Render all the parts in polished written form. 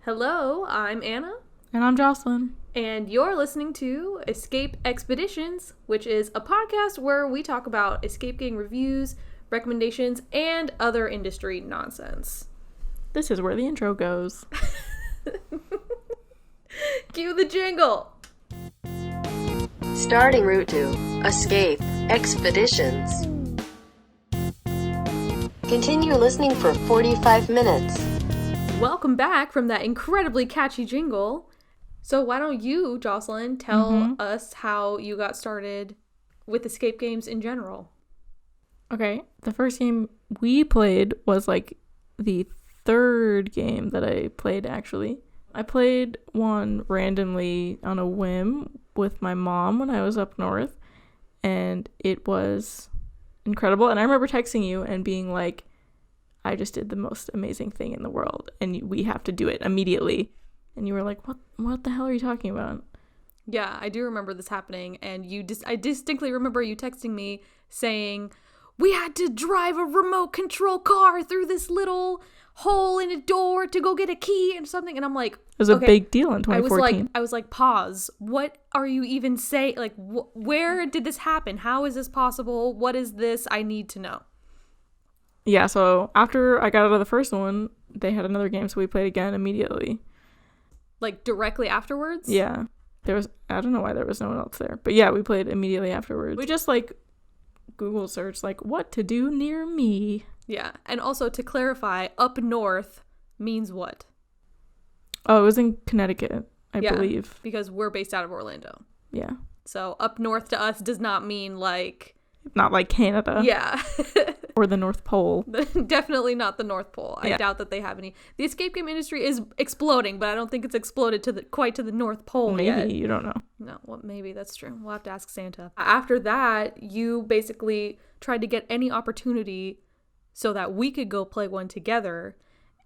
Hello, I'm Anna. And I'm Jocelyn. And you're listening to Escape Expeditions, which is a podcast where we talk about escape game reviews, recommendations, and other industry nonsense. This is where the intro goes. Cue the jingle! Starting route to Escape Expeditions. Continue listening for 45 minutes. Welcome back from that incredibly catchy jingle. So why don't you, Jocelyn, tell us how you got started with escape games in general? Okay, the first game we played was like the third game that I played, actually. I played one randomly on a whim with my mom when I was up north, and it was incredible. And I remember texting you and being like, I just did the most amazing thing in the world, and we have to do it immediately. And you were like, what the hell are you talking about? Yeah, I do remember this happening, and I distinctly remember you texting me saying, we had to drive a remote control car through this little hole in a door to go get a key and something, and I'm like, it was a big deal in 2014. I was like, pause. What are you even saying? Like, where did this happen? How is this possible? What is this? I need to know. Yeah, so after I got out of the first one, they had another game, so we played again immediately. Like, directly afterwards? Yeah. I don't know why there was no one else there. But yeah, we played immediately afterwards. We just, Google searched, what to do near me. Yeah, and also to clarify, up north means what? Oh, it was in Connecticut, I believe. Because we're based out of Orlando. Yeah. So up north to us does not mean Not like Canada. Yeah. Or the North Pole. Definitely not the North Pole. I doubt that they have any. The escape game industry is exploding, but I don't think it's exploded quite to the North Pole yet. Maybe, you don't know. No, well, maybe that's true. We'll have to ask Santa. After that, you basically tried to get any opportunity so that we could go play one together,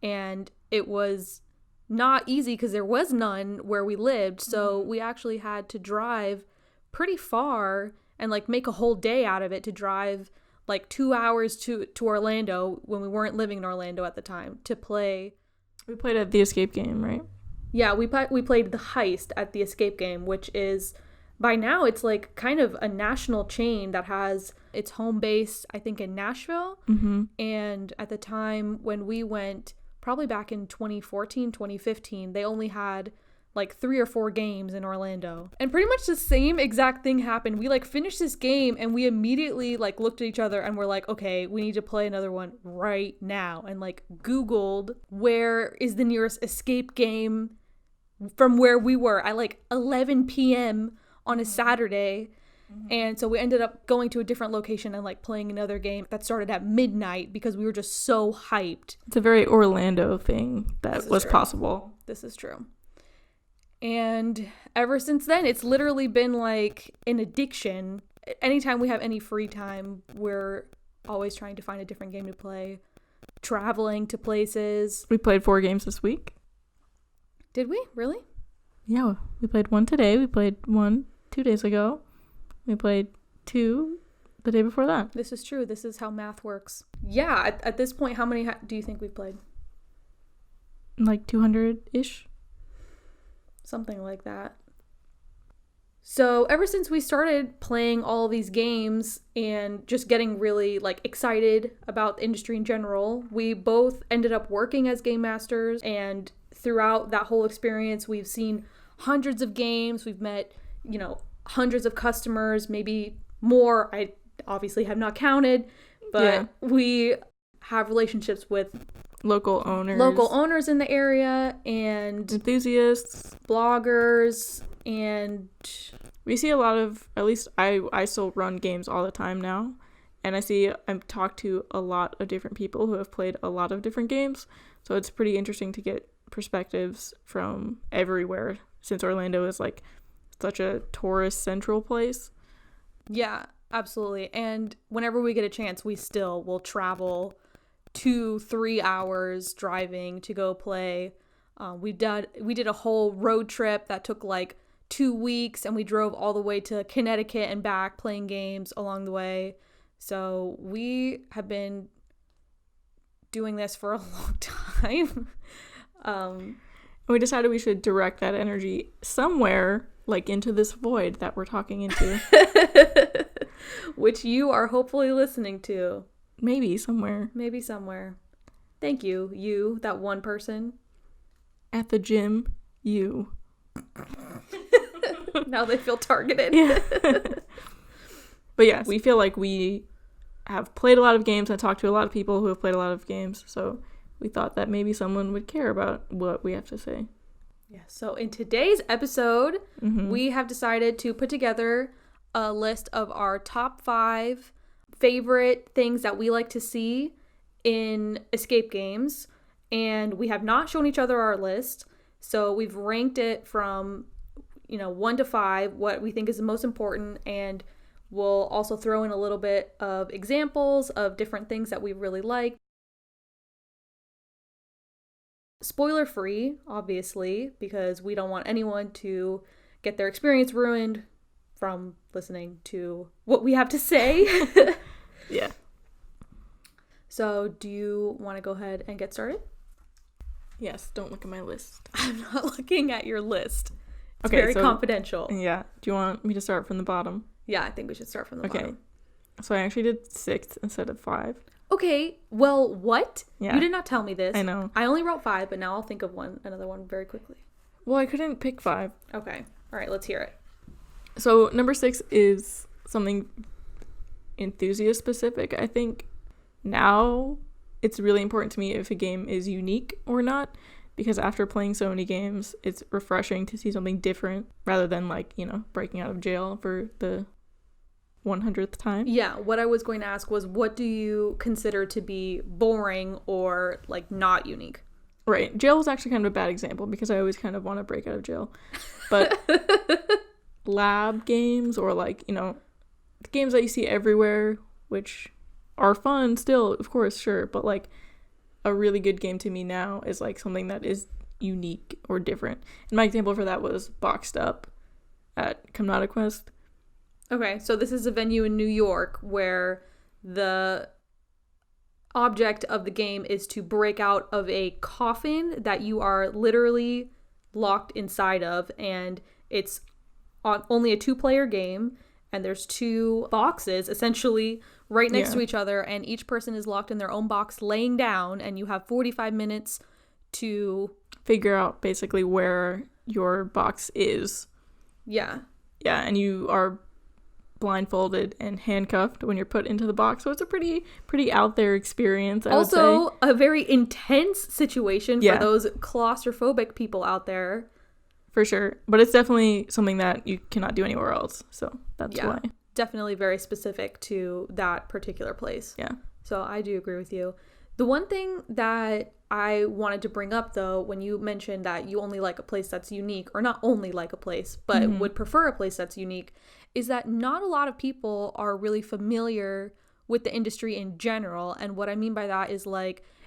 and it was not easy because there was none where we lived, so we actually had to drive pretty far and make a whole day out of it to drive 2 hours to Orlando when we weren't living in Orlando at the time to play. We played at the escape game, right? Yeah, we played the Heist at the escape game, which is, by now, it's kind of a national chain that has its home base, I think, in Nashville. Mm-hmm. And at the time when we went, probably back in 2014, 2015, they only had 3 or 4 games in Orlando. And pretty much the same exact thing happened. We finished this game and we immediately looked at each other and were like, okay, we need to play another one right now. And Googled where is the nearest escape game from where we were at 11 p.m. on a Saturday. Mm-hmm. And so we ended up going to a different location and playing another game that started at midnight because we were just so hyped. It's a very Orlando thing that was possible. This is true. And ever since then, it's literally been an addiction. Anytime we have any free time, we're always trying to find a different game to play. Traveling to places. We played 4 games this week. Did we? Really? Yeah, we played 1 today. We played 1 2 days ago. We played 2 the day before that. This is true. This is how math works. Yeah, at this point, how many do you think we've played? 200-ish. Something like that. So ever since we started playing all these games and just getting really excited about the industry in general, we both ended up working as game masters, and throughout that whole experience we've seen hundreds of games, we've met hundreds of customers, maybe more. I obviously have not counted, but we have relationships with local owners in the area and enthusiasts, bloggers, and we see a lot of, at least I still run games all the time now, and I've talked to a lot of different people who have played a lot of different games, so it's pretty interesting to get perspectives from everywhere since Orlando is such a tourist central place. Yeah, absolutely. And whenever we get a chance, we still will travel 2-3 hours driving to go play. We did a whole road trip that took 2 weeks, and we drove all the way to Connecticut and back playing games along the way. So we have been doing this for a long time. We decided we should direct that energy somewhere, like into this void that we're talking into. Which you are hopefully listening to. Maybe somewhere. Maybe somewhere. Thank you. You, that one person. At the gym, you. Now they feel targeted. Yeah. But yes, we feel like we have played a lot of games and talked to a lot of people who have played a lot of games. So we thought that maybe someone would care about what we have to say. Yeah. So in today's episode, we have decided to put together a list of our top 5 favorite things that we like to see in escape games. And we have not shown each other our list. So we've ranked it from, 1 to 5, what we think is the most important. And we'll also throw in a little bit of examples of different things that we really like. Spoiler free, obviously, because we don't want anyone to get their experience ruined from listening to what we have to say. Yeah. So do you want to go ahead and get started? Yes, don't look at my list. I'm not looking at your list. It's okay, very confidential. Yeah. Do you want me to start from the bottom? Yeah, I think we should start from the bottom. So I actually did 6 instead of 5. Okay, well, what? Yeah. You did not tell me this. I know. I only wrote 5, but now I'll think of another one very quickly. Well, I couldn't pick 5. Okay. All right, let's hear it. So number 6 is something enthusiast specific. I think now it's really important to me if a game is unique or not, because after playing so many games, it's refreshing to see something different rather than breaking out of jail for the 100th time. Yeah, what I was going to ask was, what do you consider to be boring or not unique? Right. Jail was actually kind of a bad example because I always kind of want to break out of jail. But lab games or the games that you see everywhere, which are fun still, of course, sure, but a really good game to me now is something that is unique or different. And my example for that was Boxed Up at Komnata Quest. Okay, so this is a venue in New York where the object of the game is to break out of a coffin that you are literally locked inside of, and it's only a 2-player game, and there's 2 boxes essentially right next to each other, and each person is locked in their own box laying down, and you have 45 minutes to figure out basically where your box is. Yeah, and you are blindfolded and handcuffed when you're put into the box, so it's a pretty out there experience. I would say. A very intense situation for those claustrophobic people out there, for sure, but it's definitely something that you cannot do anywhere else, so that's why. Definitely very specific to that particular place. Yeah, so I do agree with you. The one thing that I wanted to bring up, though, when you mentioned that you only like a place that's unique, or not only like a place, but would prefer a place that's unique, is that not a lot of people are really familiar with the industry in general. And what I mean by that is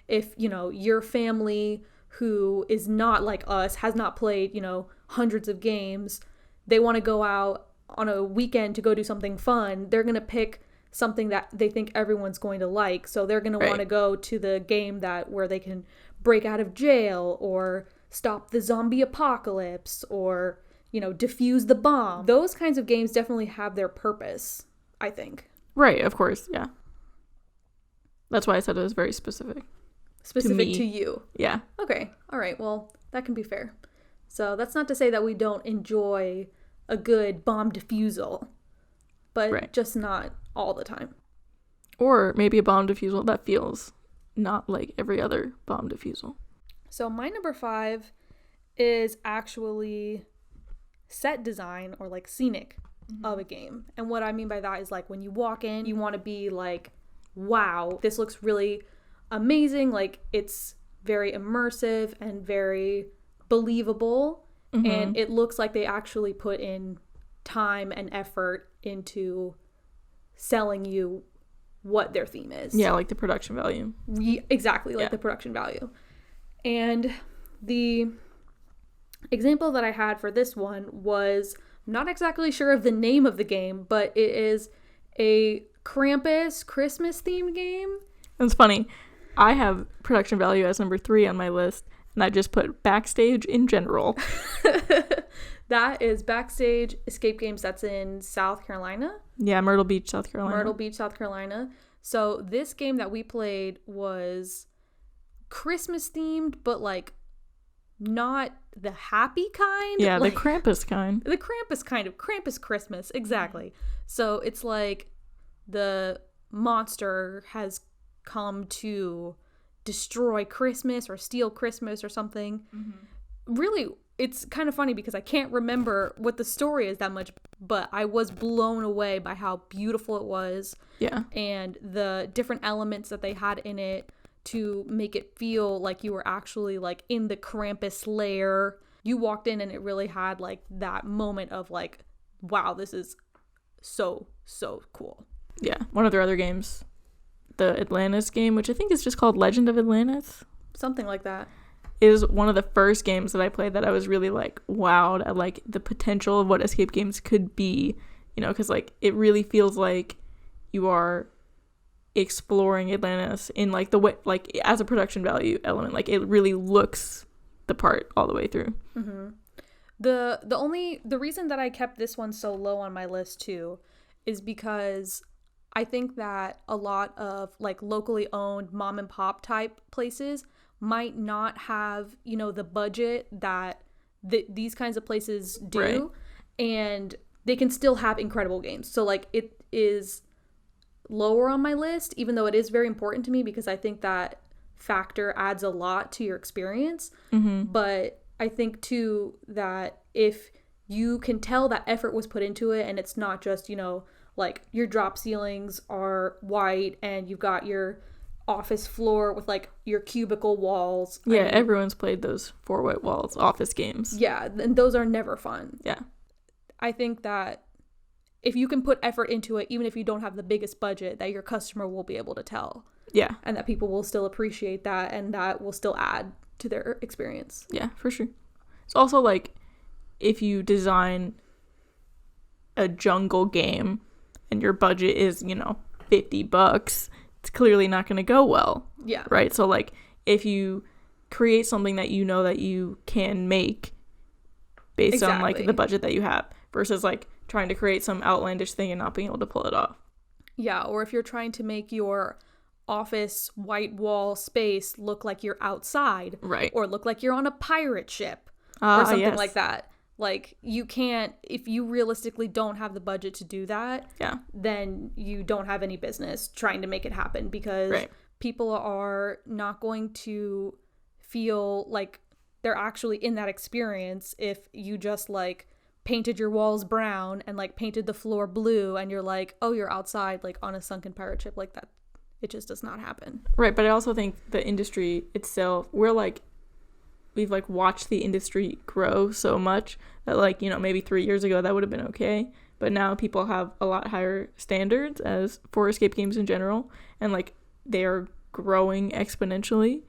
if, your family who is not like us, has not played, hundreds of games, they want to go out on a weekend to go do something fun, they're going to pick something that they think everyone's going to like. So they're going to want to go to the game where they can break out of jail or stop the zombie apocalypse or, defuse the bomb. Those kinds of games definitely have their purpose, I think. Right, of course, yeah. That's why I said it was very specific. Specific to you. Yeah. Okay, all right, well, that can be fair. So that's not to say that we don't enjoy a good bomb defusal, but just not all the time. Or maybe a bomb defusal that feels not like every other bomb defusal. So my number 5 is actually set design or scenic of a game. And what I mean by that is when you walk in, you want to be wow, this looks really amazing. It's very immersive and very believable. And it looks like they actually put in time and effort into selling you what their theme is. Yeah, the production value. Exactly, the production value. And the example that I had for this one was, I'm not exactly sure of the name of the game, but it is a Krampus Christmas themed game. It's funny. I have production value as number 3 on my list, and I just put Backstage in general. That is Backstage Escape Games. That's in South Carolina. Yeah, Myrtle Beach, South Carolina. Myrtle Beach, South Carolina. So this game that we played was Christmas themed, but like not the happy kind. Yeah, like, the Krampus kind. The Krampus kind of Krampus Christmas, exactly. So it's like the monster has come to destroy Christmas or steal Christmas or something. Really, it's kind of funny because I can't remember what the story is that much, but I was blown away by how beautiful it was. Yeah. And the different elements that they had in it to make it feel like you were actually like in the Krampus lair. You walked in and it really had like that moment of like, wow, this is so cool. Yeah. One of their other games, the Atlantis game, which I think is just called Legend of Atlantis. Something like that. Is one of the first games that I played that I was really like wowed at like the potential of what escape games could be, you know, because like it really feels like you are exploring Atlantis in like the way, like as a production value element, like it really looks the part all the way through. The reason that I kept this one so low on my list too is because I think that a lot of like locally owned mom and pop type places might not have, you know, the budget that these kinds of places do. Right. And they can still have incredible games. So like it is lower on my list, even though it is very important to me because I think that factor adds a lot to your experience. But I think too that if you can tell that effort was put into it and it's not just, you know, like your drop ceilings are white and you've got your office floor with like your cubicle walls. Yeah, I mean, everyone's played those 4 white walls office games. Yeah, and those are never fun. Yeah. I think that if you can put effort into it, even if you don't have the biggest budget, that your customer will be able to tell. Yeah. And that people will still appreciate that and that will still add to their experience. Yeah, for sure. It's also like if you design a jungle game and your budget is, you know, $50, it's clearly not going to go well. Yeah. Right? So like if you create something that you know that you can make based on like the budget that you have versus like trying to create some outlandish thing and not being able to pull it off. Yeah, or if you're trying to make your office white wall space look like you're outside. Right. Or look like you're on a pirate ship or something yes. like that. Like you can't, if you realistically don't have the budget to do that, then you don't have any business trying to make it happen because people are not going to feel like they're actually in that experience if you just like painted your walls brown and like painted the floor blue and you're like, oh, you're outside like on a sunken pirate ship like that. It just does not happen. Right, but I also think the industry itself, we've like watched the industry grow so much that like, you know, maybe 3 years ago that would have been okay, but now people have a lot higher standards as for escape games in general, and like they are growing exponentially.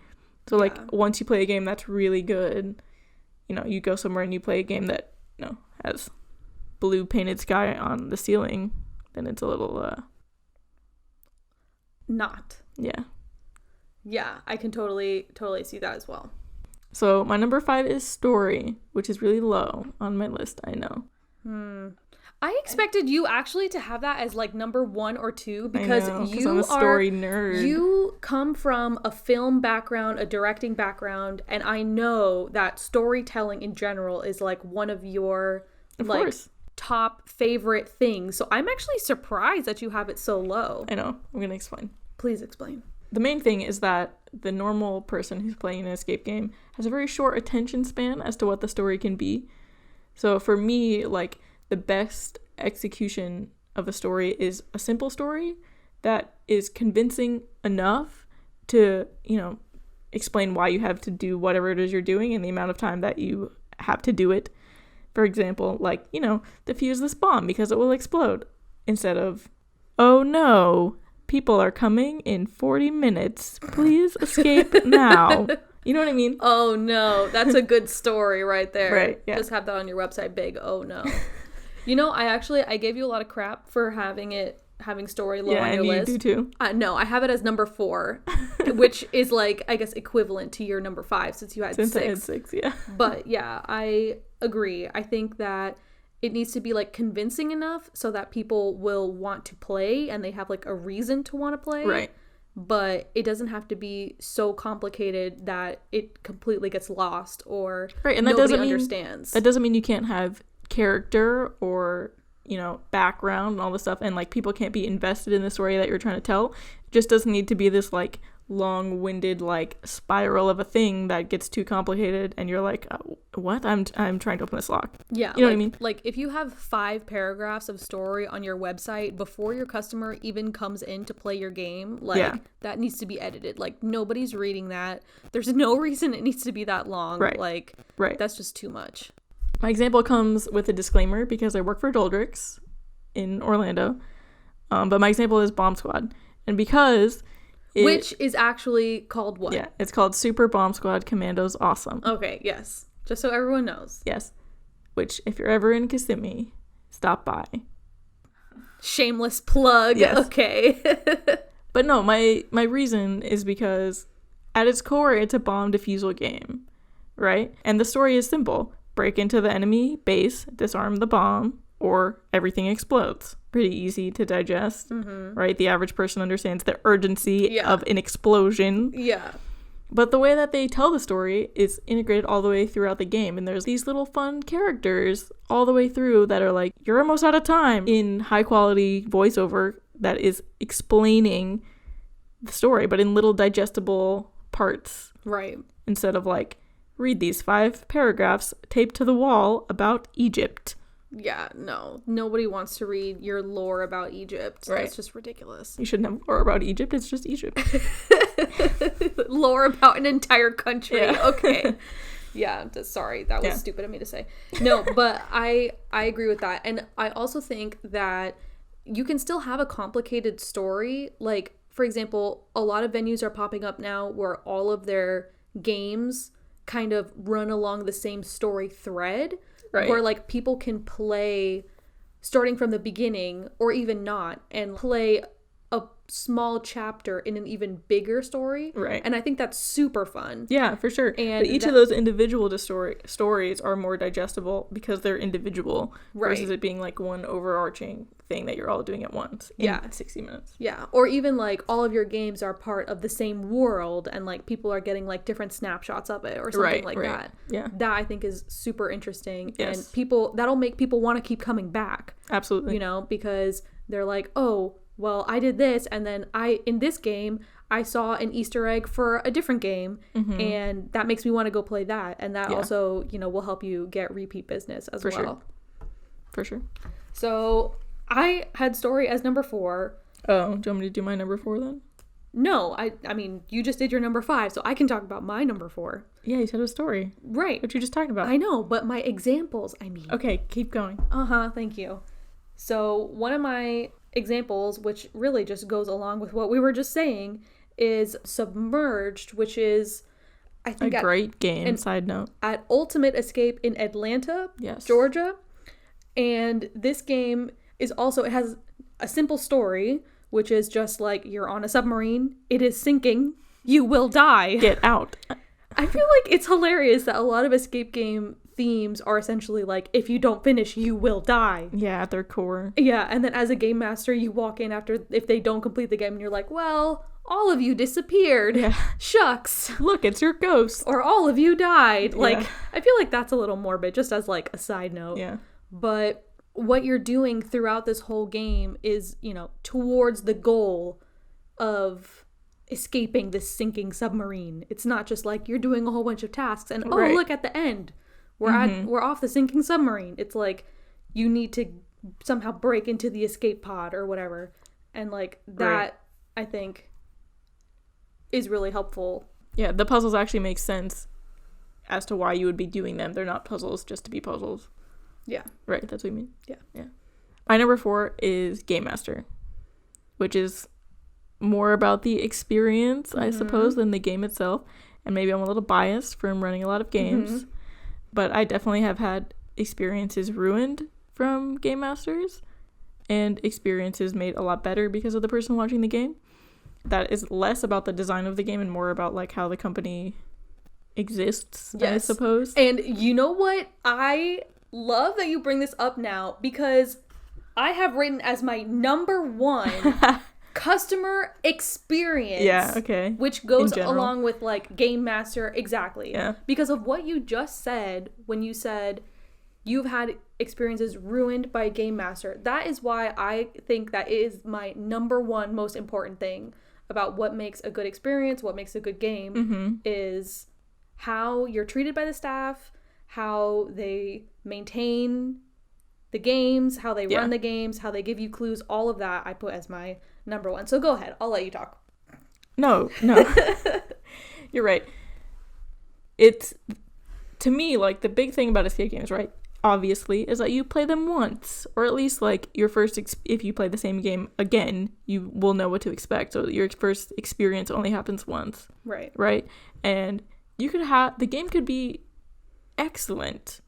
So like once you play a game that's really good, you know, you go somewhere and you play a game that, you know, has blue painted sky on the ceiling, then it's a little not. Yeah, I can totally see that as well. So my number 5 is story, which is really low on my list, I know. I expected you actually to have that as like number 1 or 2 because I'm a story nerd. You come from a film background, a directing background, and I know that storytelling in general is like one of your top favorite things. So I'm actually surprised that you have it so low. I know. I'm going to explain. Please explain. The main thing is that the normal person who's playing an escape game has a very short attention span as to what the story can be. So for me, like the best execution of a story is a simple story that is convincing enough to, you know, explain why you have to do whatever it is you're doing and the amount of time that you have to do it. For example, like, you know, defuse this bomb because it will explode, instead of, oh no, people are coming in 40 minutes. Please escape now. You know what I mean? Oh no, that's a good story right there. Right, yeah. Just have that on your website big. Oh no. You know, I gave you a lot of crap for having it having story low on your list. Yeah, and you do too. No, I have it as number 4, which is like, I guess, equivalent to your number 5 since you had 6. I had 6, yeah. But yeah, I agree. I think that it needs to be like convincing enough so that people will want to play and they have like a reason to want to play. Right. But it doesn't have to be so complicated that it completely gets lost or right, and nobody understands. That doesn't mean you can't have character or, you know, background and all this stuff, and like people can't be invested in the story that you're trying to tell. It just doesn't need to be this like long-winded like spiral of a thing that gets too complicated and you're like, what? I'm trying to open this lock. Yeah, you know what I mean? Like if you have 5 paragraphs of story on your website before your customer even comes in to play your game, like that needs to be edited. Like nobody's reading that. There's no reason it needs to be that long. Right. That's just too much. My example comes with a disclaimer because I work for Doldrick's in Orlando, but my example is Bomb Squad, and because which is actually called what? Yeah, it's called Super Bomb Squad Commando's Awesome. Okay, yes. Just so everyone knows. Yes. Which, if you're ever in Kissimmee, stop by. Shameless plug. Yes. Okay. But no, my reason is because at its core, it's a bomb defusal game, right? And the story is simple. Break into the enemy base, disarm the bomb, or everything explodes. Pretty easy to digest, right? The average person understands the urgency of an explosion. Yeah. But the way that they tell the story is integrated all the way throughout the game. And there's these little fun characters all the way through that are like, you're almost out of time, in high quality voiceover that is explaining the story, but in little digestible parts. Right. Instead of like, read these 5 paragraphs taped to the wall about Egypt. Yeah, no. Nobody wants to read your lore about Egypt. Right. It's just ridiculous. You shouldn't have lore about Egypt. It's just Egypt. Lore about an entire country. Yeah. Okay. Yeah, sorry. That was stupid of me to say. No, but I agree with that. And I also think that you can still have a complicated story. Like, for example, a lot of venues are popping up now where all of their games kind of run along the same story thread. Right. Where like people can play starting from the beginning or even not and play a small chapter in an even bigger story. Right. And I think that's super fun. Yeah, for sure. And but each of those individual stories are more digestible because they're individual versus it being like one overarching thing that you're all doing at once in 60 minutes. Yeah. Or even like all of your games are part of the same world and like people are getting like different snapshots of it or something like that. Yeah. That I think is super interesting. Yes. And that'll make people want to keep coming back. Absolutely. You know, because they're like, oh, well, I did this, and then in this game, I saw an Easter egg for a different game, and that makes me want to go play that. And that also, you know, will help you get repeat business as well. Sure. For sure. So I had story as number 4. Oh, do you want me to do my number 4 then? No, I mean, you just did your number 5, so I can talk about my number 4. Yeah, you said a story. Right. What you just talking about. I know, but my examples, I mean. Okay, keep going. Thank you. So one of my examples, which really just goes along with what we were just saying, is Submerged, which is, I think, a great game. Side note, at Ultimate Escape in Atlanta, Georgia. And this game is also, it has a simple story, which is just like you're on a submarine, it is sinking, you will die, get out. I feel like it's hilarious that a lot of escape game themes are essentially like, if you don't finish, you will die. Yeah, at their core. Yeah, and then as a game master, you walk in after, if they don't complete the game, and you're like, well, all of you disappeared. Yeah. Shucks. Look, it's your ghost. Or all of you died. Like, I feel like that's a little morbid, just as like a side note. Yeah. But what you're doing throughout this whole game is, you know, towards the goal of escaping this sinking submarine. It's not just like you're doing a whole bunch of tasks and look at the end. We're off the sinking submarine. It's like you need to somehow break into the escape pod or whatever. And like that I think is really helpful. Yeah, the puzzles actually make sense as to why you would be doing them. They're not puzzles just to be puzzles. Yeah. Right, that's what you mean. Yeah. My number 4 is Game Master, which is more about the experience, I suppose, than the game itself. And maybe I'm a little biased from running a lot of games, but I definitely have had experiences ruined from Game Masters. and experience is made a lot better because of the person watching the game. That is less about the design of the game and more about like how the company exists, yes. I suppose. And you know what? I love that you bring this up now, because I have written as my number one customer experience. Yeah, okay. Which goes along with like game master. Exactly. Yeah. Because of what you just said when you said you've had experiences ruined by game master. That is why I think that is my number one most important thing about what makes a good experience, what makes a good game, is how you're treated by the staff, how they maintain the games, how they run the games, how they give you clues. All of that I put as my number one. So go ahead. I'll let you talk. No. You're right. It's, to me, like, the big thing about escape games, right, obviously, is that you play them once. Or at least, like, your first, if you play the same game again, you will know what to expect. So your first experience only happens once. Right. Right? And you could the game could be excellent.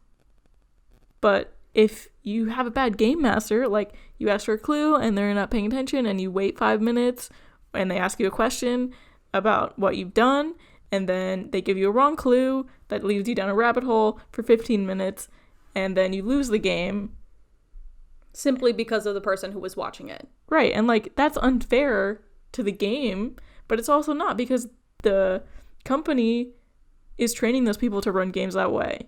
But if you have a bad game master, like, you ask for a clue and they're not paying attention and you wait 5 minutes and they ask you a question about what you've done, and then they give you a wrong clue that leads you down a rabbit hole for 15 minutes, and then you lose the game. Simply because of the person who was watching it. Right, and, like, that's unfair to the game, but it's also not, because the company is training those people to run games that way.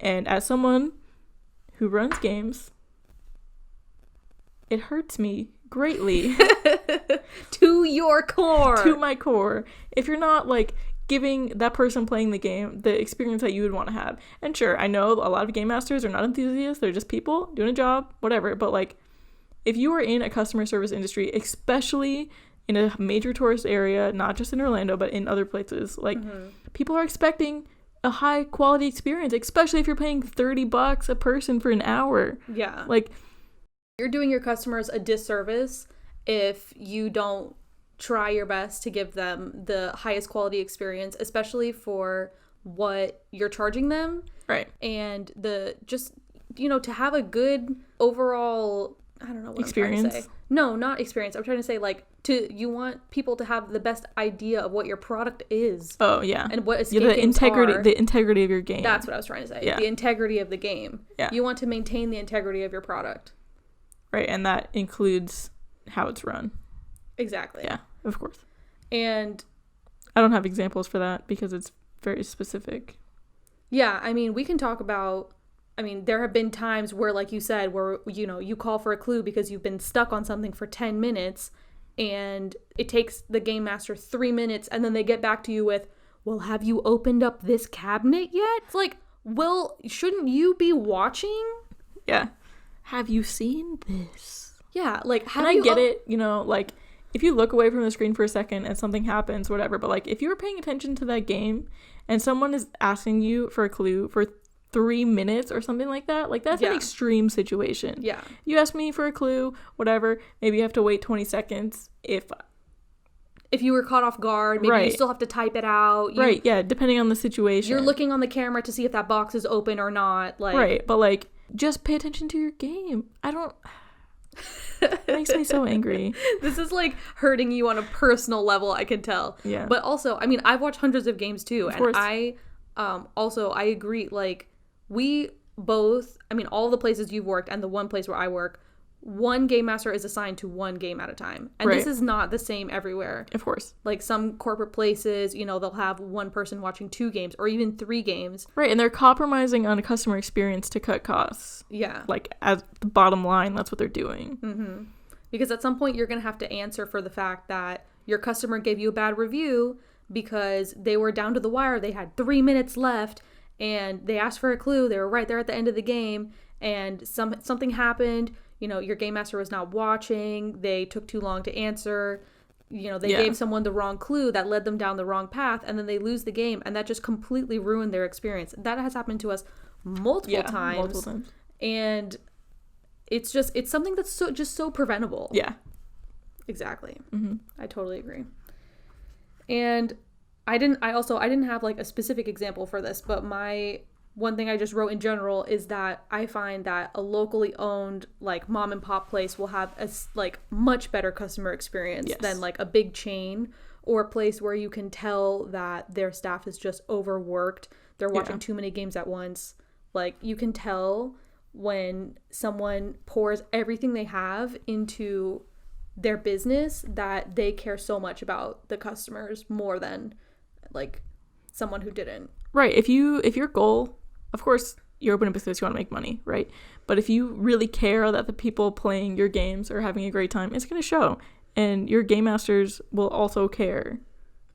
And as someone who runs games, it hurts me greatly. To your core. To my core. If you're not, like, giving that person playing the game the experience that you would want to have. And sure, I know a lot of game masters are not enthusiasts. They're just people doing a job, whatever. But, like, if you are in a customer service industry, especially in a major tourist area, not just in Orlando, but in other places, like, people are expecting a high quality experience, especially if you're paying $30 a person for an hour. Yeah. Like, you're doing your customers a disservice if you don't try your best to give them the highest quality experience, especially for what you're charging them. Right. And to have a good overall, I don't know what experience. I'm trying to say. No, not experience. I'm trying to say, like, you want people to have the best idea of what your product is. Oh, yeah. And what escape games are. The integrity of your game. That's what I was trying to say. Yeah. The integrity of the game. Yeah. You want to maintain the integrity of your product. Right, and that includes how it's run. Exactly. Yeah, of course. And I don't have examples for that because it's very specific. Yeah, I mean, we can talk about, there have been times where, like you said, where, you call for a clue because you've been stuck on something for 10 minutes and it takes the game master 3 minutes and then they get back to you with, well, have you opened up this cabinet yet? It's like, well, shouldn't you be watching? Yeah. Have you seen this? Yeah, like, I get it, like, if you look away from the screen for a second and something happens, whatever, but, like, if you were paying attention to that game and someone is asking you for a clue for 3 minutes or something like that, like, that's an extreme situation. Yeah. You ask me for a clue, whatever, maybe you have to wait 20 seconds if you were caught off guard, maybe you still have to type it out. Right, yeah, depending on the situation. You're looking on the camera to see if that box is open or not. Like, right, but, like, just pay attention to your game. It makes me so angry. This is, like, hurting you on a personal level, I can tell. Yeah. But also, I've watched hundreds of games too. Of course. I agree, like, we both, all the places you've worked and the one place where I work, one game master is assigned to one game at a time. And this is not the same everywhere. Of course. Like, some corporate places, they'll have one person watching 2 games or even 3 games. Right, and they're compromising on a customer experience to cut costs. Yeah. Like, as the bottom line, that's what they're doing. Mm-hmm. Because at some point, you're going to have to answer for the fact that your customer gave you a bad review because they were down to the wire. They had 3 minutes left, and they asked for a clue. They were right there at the end of the game, and something happened. Your game master was not watching. They took too long to answer. They gave someone the wrong clue that led them down the wrong path, and then they lose the game, and that just completely ruined their experience. That has happened to us multiple times. And it's something that's so preventable. Yeah. Exactly. Mm-hmm. I totally agree. And I didn't have, like, a specific example for this, but one thing I just wrote in general is that I find that a locally owned like mom and pop place will have a like much better customer experience than like a big chain or a place where you can tell that their staff is just overworked. They're watching too many games at once. Like, you can tell when someone pours everything they have into their business that they care so much about the customers more than like someone who didn't. Right. If your goal, of course, you open a business, you want to make money, right? But if you really care that the people playing your games are having a great time, it's going to show. And your game masters will also care.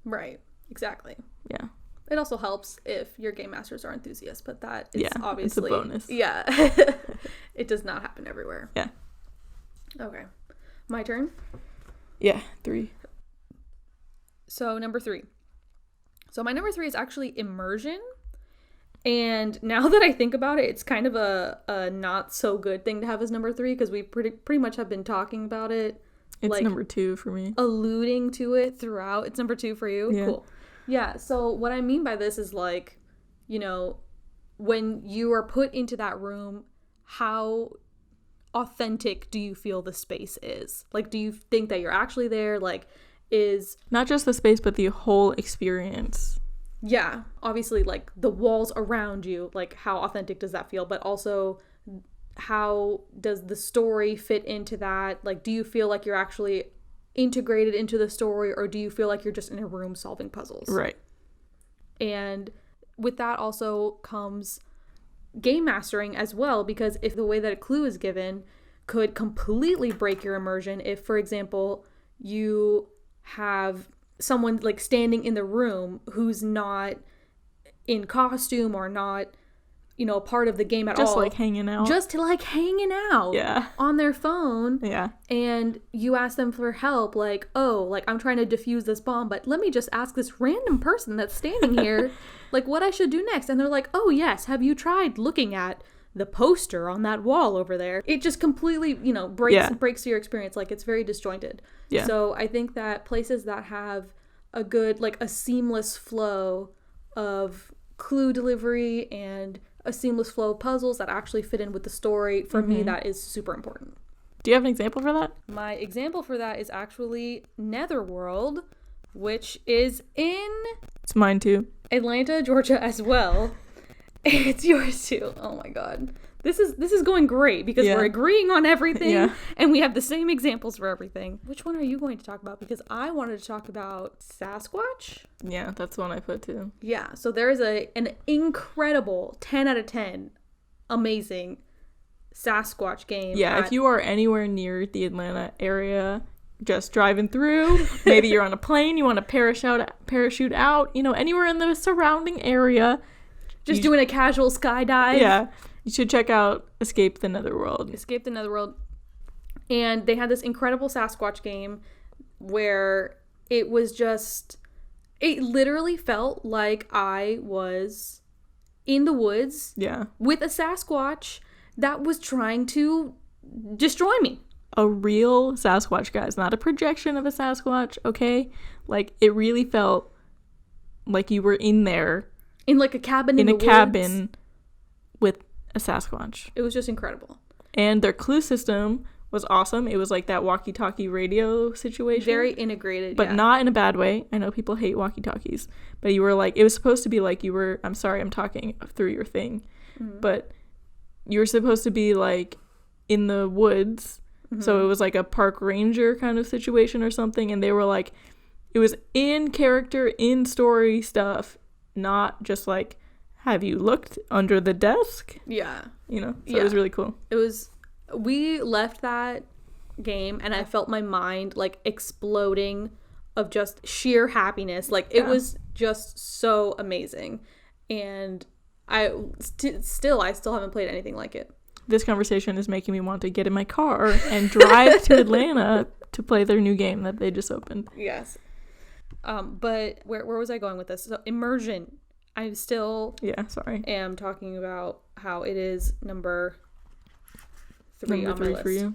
Right. Exactly. Yeah. It also helps if your game masters are enthusiasts, but that is obviously... it's a bonus. Yeah. It does not happen everywhere. Yeah. Okay. My turn? Yeah, 3. So, number 3. So, my number 3 is actually immersion. And now that I think about it, it's kind of a not so good thing to have as number 3 because we pretty much have been talking about it. It's like, number 2 for me. Alluding to it throughout. It's number 2 for you? Yeah. Cool. Yeah, so what I mean by this is like, you know, when you are put into that room, how authentic do you feel the space is? Like, do you think that you're actually there? Like, is... Not just the space, but the whole experience. Yeah, obviously, like, the walls around you, like, how authentic does that feel? But also, how does the story fit into that? Like, do you feel like you're actually integrated into the story, or do you feel like you're just in a room solving puzzles? Right. And with that also comes game mastering as well, because if the way that a clue is given could completely break your immersion, if, for example, you have someone like standing in the room who's not in costume or not, you know, part of the game at all. Just like hanging out. Just to like hanging out. Yeah. On their phone. Yeah. And you ask them for help, like, oh, like, I'm trying to defuse this bomb, but let me just ask this random person that's standing here, like, what I should do next. And they're like, oh, yes, have you tried looking at the poster on that wall over there? It just completely, you know, breaks your experience. Like, it's very disjointed. Yeah. So I think that places that have a good, like, a seamless flow of clue delivery and a seamless flow of puzzles that actually fit in with the story, for me, that is super important. Do you have an example for that? My example for that is actually Netherworld, which is in... It's mine too. Atlanta, Georgia as well. It's yours too. Oh my god. This is going great because we're agreeing on everything and we have the same examples for everything. Which one are you going to talk about? Because I wanted to talk about Sasquatch. Yeah, that's the one I put too. Yeah, so there is an incredible 10 out of 10 amazing Sasquatch game. Yeah, if you are anywhere near the Atlanta area, just driving through, maybe you're on a plane, you want to parachute out, you know, anywhere in the surrounding area. Just doing a casual skydive. Yeah. You should check out Escape the Netherworld. Escape the Netherworld. And they had this incredible Sasquatch game where it was just... It literally felt like I was in the woods with a Sasquatch that was trying to destroy me. A real Sasquatch, guys. Not a projection of a Sasquatch, okay? Like, it really felt like you were in there. In like a cabin in the woods. In a cabin with a Sasquatch. It was just incredible. And their clue system was awesome. It was like that walkie-talkie radio situation. Very integrated, but not in a bad way. I know people hate walkie-talkies, but you were like, it was supposed to be like you were, I'm sorry, I'm talking through your thing, but you were supposed to be like in the woods, so it was like a park ranger kind of situation or something, and they were like, it was in character, in story stuff, not just like, have you looked under the desk? Yeah. You know, so it was really cool. We left that game and I felt my mind like exploding of just sheer happiness. Like it was just so amazing. And I still haven't played anything like it. This conversation is making me want to get in my car and drive to Atlanta to play their new game that they just opened. Yes. But where was I going with this? So immersion. I still am talking about how it is number 3 on my list. For you.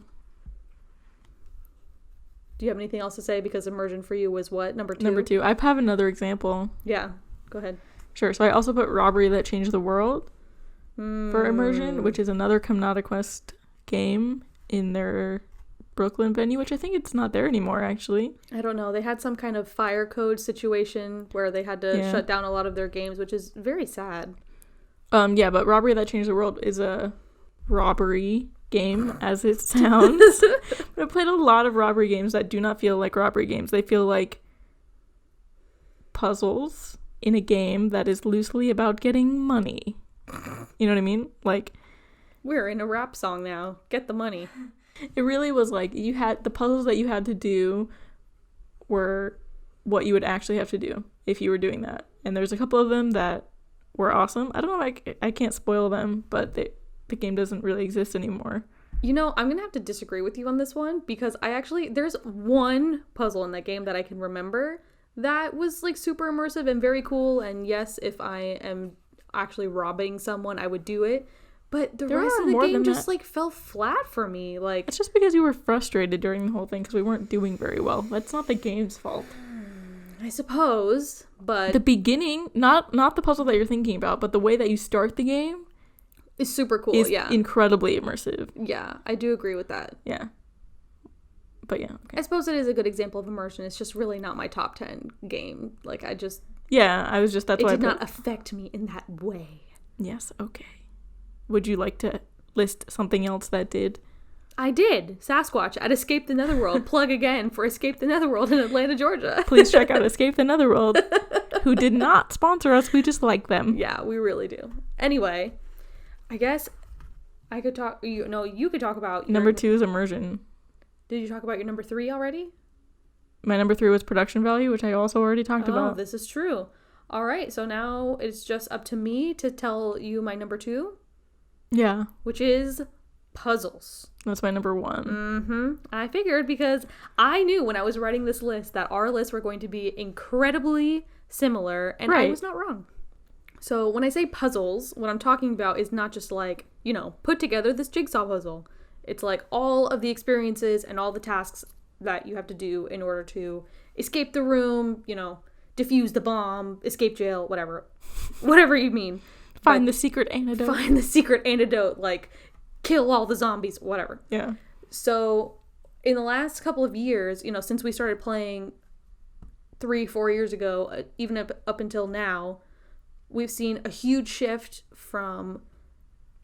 Do you have anything else to say? Because immersion for you was what? Number 2? Number 2. I have another example. Yeah, go ahead. Sure. So I also put Robbery That Changed the World. for immersion, which is another Komnata Quest game in their Brooklyn venue, which I think it's not there anymore, actually. I don't know. They had some kind of fire code situation where they had to shut down a lot of their games, which is very sad. Yeah, but Robbery That Changed the World is a robbery game, as it sounds. But I played a lot of robbery games that do not feel like robbery games. They feel like puzzles in a game that is loosely about getting money. You know what I mean? Like, we're in a rap song now. Get the money. It really was like you had the puzzles that you had to do were what you would actually have to do if you were doing that. And there's a couple of them that were awesome. I don't know if I can't spoil them, but the game doesn't really exist anymore. You know, I'm going to have to disagree with you on this one because there's one puzzle in that game that I can remember that was like super immersive and very cool. And yes, if I am actually robbing someone, I would do it. But the rest of the game just like fell flat for me. Like, it's just because you were frustrated during the whole thing because we weren't doing very well. That's not the game's fault. I suppose, but the beginning, not the puzzle that you're thinking about, but the way that you start the game is super cool. Is yeah, incredibly immersive. Yeah, I do agree with that. Yeah, but yeah, okay. I suppose it is a good example of immersion. It's just really not my top 10 game. Like, I was just that's why it did not affect me in that way. Yes, okay. Would you like to list something else that did? I did. Sasquatch at Escape the Netherworld. Plug again for Escape the Netherworld in Atlanta, Georgia. Please check out Escape the Netherworld, who did not sponsor us. We just like them. Yeah, we really do. Anyway, I guess I could talk. You could talk about number 2 is immersion. Did you talk about your number 3 already? My number 3 was production value, which I also already talked about. Oh, this is true. All right, so now it's just up to me to tell you my number 2. Yeah. Which is puzzles. That's my number 1. Mm-hmm. I figured because I knew when I was writing this list that our lists were going to be incredibly similar, and I was not wrong. So when I say puzzles, what I'm talking about is not just like, put together this jigsaw puzzle. It's like all of the experiences and all the tasks that you have to do in order to escape the room, defuse the bomb, escape jail, whatever you mean. Find the secret antidote. Like, kill all the zombies, whatever. Yeah. So, in the last couple of years, since we started playing 3-4 years ago, even up until now, we've seen a huge shift from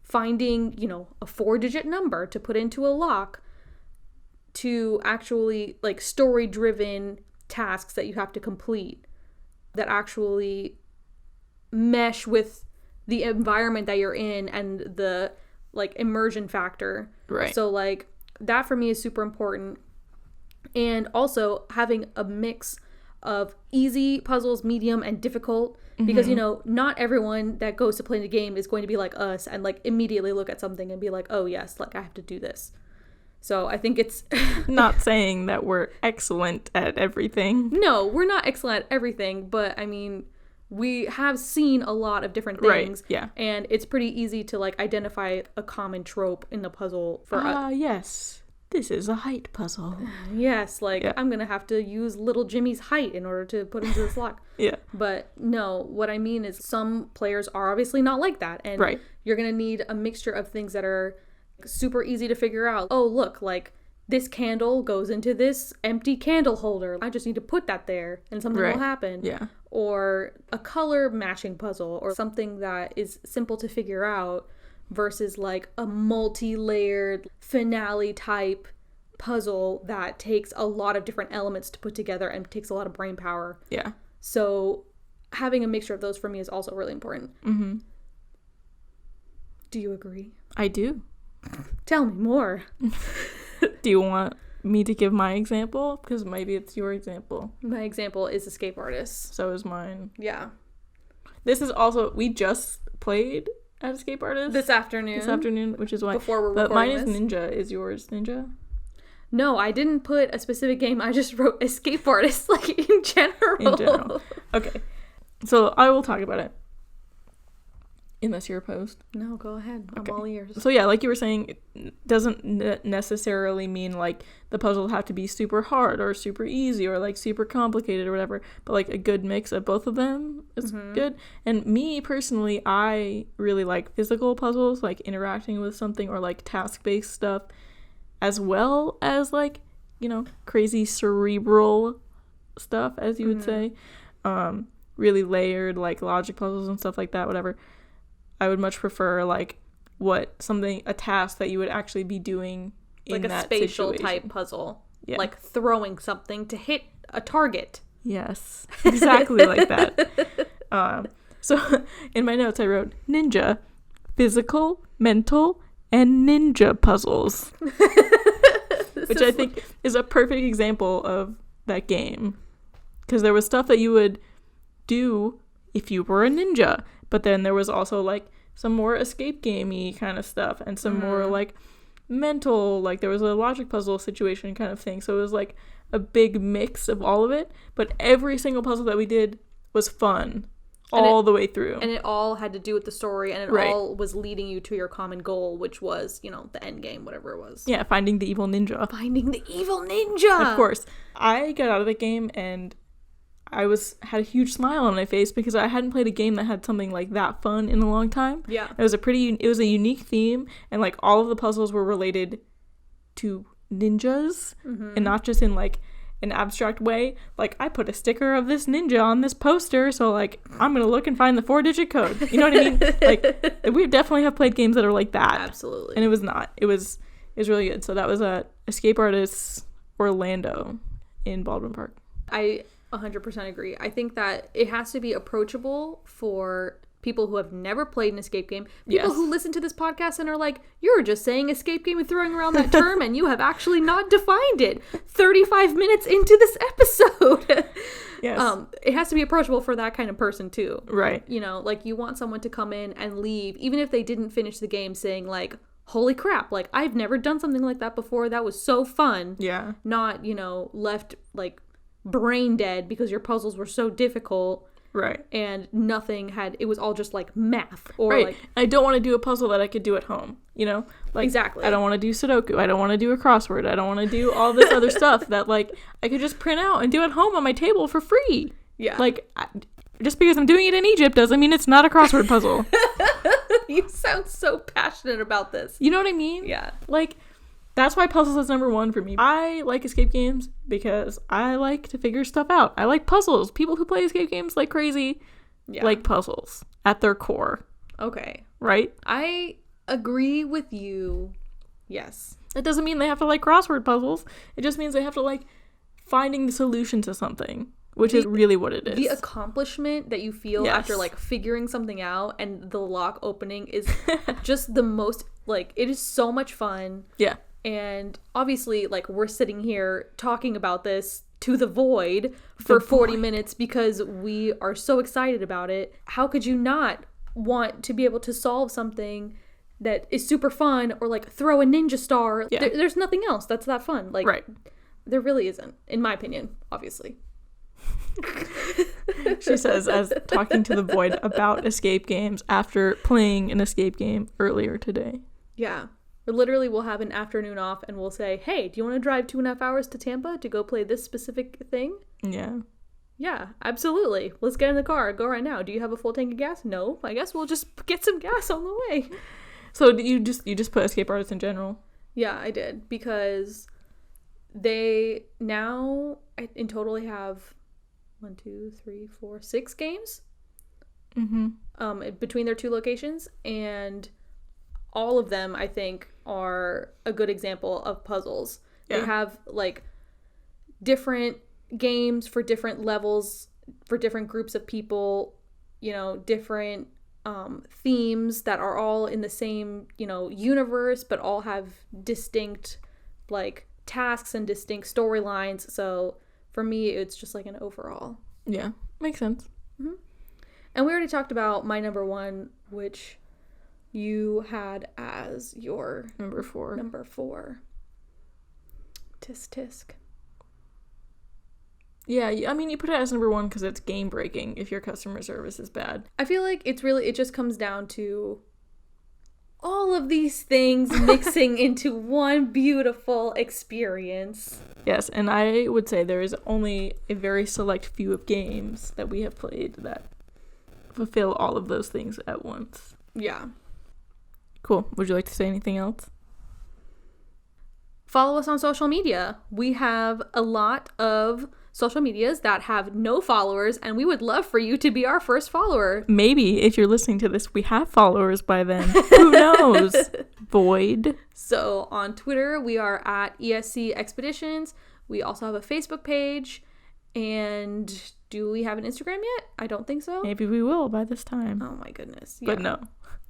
finding, a 4-digit number to put into a lock to actually, like, story-driven tasks that you have to complete that actually mesh with the environment that you're in and the like immersion factor. Right. So like that for me is super important. And also having a mix of easy puzzles, medium, and difficult. Because, not everyone that goes to play the game is going to be like us and like immediately look at something and be like, oh yes, like I have to do this. So I think it's not saying that we're excellent at everything. No, we're not excellent at everything, but I mean, we have seen a lot of different things. Right, yeah. And it's pretty easy to like identify a common trope in the puzzle for us. Yes. This is a height puzzle. Yes, like I'm going to have to use little Jimmy's height in order to put into this lock. Yeah. But no, what I mean is some players are obviously not like that. And you're going to need a mixture of things that are super easy to figure out. Oh, look, like this candle goes into this empty candle holder. I just need to put that there and something will happen. Yeah. Or a color matching puzzle or something that is simple to figure out versus like a multi-layered finale type puzzle that takes a lot of different elements to put together and takes a lot of brain power. Yeah. So having a mixture of those for me is also really important. Mm-hmm. Do you agree? I do. Tell me more. Do you want me to give my example? Because maybe it's your example. My example is Escape Artist. So is mine. Yeah. This is also, we just played at Escape Artist. This afternoon, which is why. Before we're recording mine this. is Ninja. Is yours Ninja? No, I didn't put a specific game. I just wrote Escape Artist, like in general. In general. Okay. So I will talk about it. Unless you're opposed. No, go ahead. I'm all ears. So yeah, like you were saying, it doesn't necessarily mean like the puzzles have to be super hard or super easy or like super complicated or whatever, but like a good mix of both of them is good. And me personally, I really like physical puzzles, like interacting with something, or like task-based stuff, as well as like, you know, crazy cerebral stuff, as you would say. Really layered like logic puzzles and stuff like that, whatever. I would much prefer like a task that you would actually be doing in that like a spatial situation. type puzzle. Yeah. Like throwing something to hit a target. Yes, exactly like that. So in my notes I wrote ninja, physical, mental, and ninja puzzles. Which I think is a perfect example of that game. Because there was stuff that you would do if you were a ninja. But then there was also, like, some more escape gamey kind of stuff. And some more, like, mental, like, there was a logic puzzle situation kind of thing. So it was, like, a big mix of all of it. But every single puzzle that we did was fun all the way through. And it all had to do with the story. And it all was leading you to your common goal, which was, you know, the end game, whatever it was. Yeah, finding the evil ninja. Finding the evil ninja! Of course. I got out of the game and I had a huge smile on my face because I hadn't played a game that had something like that fun in a long time. Yeah. It was a unique theme, and like all of the puzzles were related to ninjas and not just in like an abstract way. Like, I put a sticker of this ninja on this poster, so like I'm gonna look and find the 4-digit code. You know what I mean? Like, we definitely have played games that are like that. Absolutely. And it was not. It was really good. So that was Escape Artists Orlando in Baldwin Park. I 100% agree. I think that it has to be approachable for people who have never played an escape game. People who listen to this podcast and are like, you're just saying escape game and throwing around that term and you have actually not defined it 35 minutes into this episode. Yes. It has to be approachable for that kind of person too. Right. You know, like you want someone to come in and leave, even if they didn't finish the game, saying like, holy crap, like I've never done something like that before. That was so fun. Yeah. Not, you know, left like brain dead because your puzzles were so difficult, right, and it was all just like math, or right. like I don't want to do a puzzle that I could do at home, you know, like exactly. I don't want to do Sudoku, I don't want to do a crossword, I don't want to do all this other stuff that like I could just print out and do at home on my table for free. Yeah, like just because I'm doing it in Egypt doesn't mean it's not a crossword puzzle. You sound so passionate about this. You know what I mean? Yeah, like that's why puzzles is number one for me. I like escape games because I like to figure stuff out. I like puzzles. People who play escape games like crazy like puzzles at their core. Okay. Right? I agree with you. Yes. It doesn't mean they have to like crossword puzzles. It just means they have to like finding the solution to something, which is really what it is. The accomplishment that you feel after like figuring something out and the lock opening is just the most, like, it is so much fun. Yeah. And obviously, like, we're sitting here talking about this to the void for 40 minutes because we are so excited about it. How could you not want to be able to solve something that is super fun, or like throw a ninja star? Yeah. There's nothing else that's that fun. Like, right. There really isn't, in my opinion, obviously. She says, as talking to the void about escape games after playing an escape game earlier today. Yeah. Literally, we'll have an afternoon off and we'll say, hey, do you want to drive 2.5 hours to Tampa to go play this specific thing? Yeah. Yeah, absolutely. Let's get in the car. Go right now. Do you have a full tank of gas? No. I guess we'll just get some gas on the way. So you just put escape artists in general? Yeah, I did. Because they now in total have 6 games between their 2 locations, and all of them I think are a good example of puzzles. They have like different games for different levels, for different groups of people, you know, different themes that are all in the same, you know, universe, but all have distinct like tasks and distinct storylines. So for me, it's just like an overall. Yeah, makes sense. Mm-hmm. And we already talked about my number 1, which you had as your number 4. Tisk tisk. Yeah, I mean, you put it as number 1 because it's game breaking if your customer service is bad. I feel like it just comes down to all of these things mixing into one beautiful experience. Yes, and I would say there is only a very select few of games that we have played that fulfill all of those things at once. Yeah. Cool. Would you like to say anything else? Follow us on social media. We have a lot of social medias that have no followers, and we would love for you to be our first follower. Maybe if you're listening to this, we have followers by then. Who knows? Void. So on Twitter, we are at ESC Expeditions. We also have a Facebook page. And do we have an Instagram yet? I don't think so. Maybe we will by this time. Oh my goodness. Yeah. But no.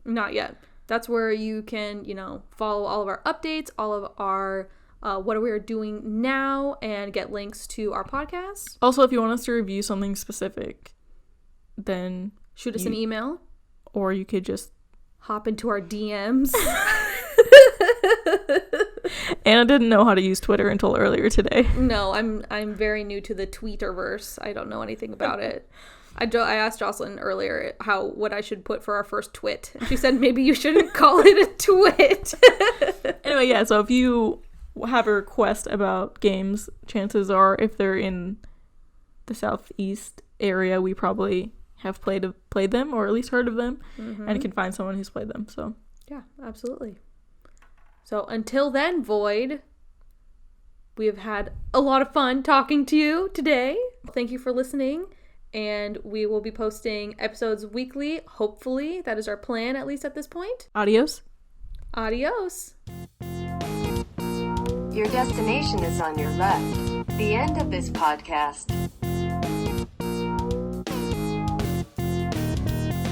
Not yet. That's where you can, follow all of our updates, all of our what we're doing now, and get links to our podcast. Also, if you want us to review something specific, then shoot us an email. Or you could just hop into our DMs. Anna didn't know how to use Twitter until earlier today. No, I'm very new to the Tweeterverse. I don't know anything about it. I asked Jocelyn earlier what I should put for our first twit. And she said maybe you shouldn't call it a twit. Anyway, yeah, so if you have a request about games, chances are if they're in the southeast area, we probably have played them, or at least heard of them, and can find someone who's played them. So yeah, absolutely. So until then, Void, we have had a lot of fun talking to you today. Thank you for listening. And we will be posting episodes weekly, hopefully. That is our plan, at least at this point. Adios. Adios. Your destination is on your left. The end of this podcast.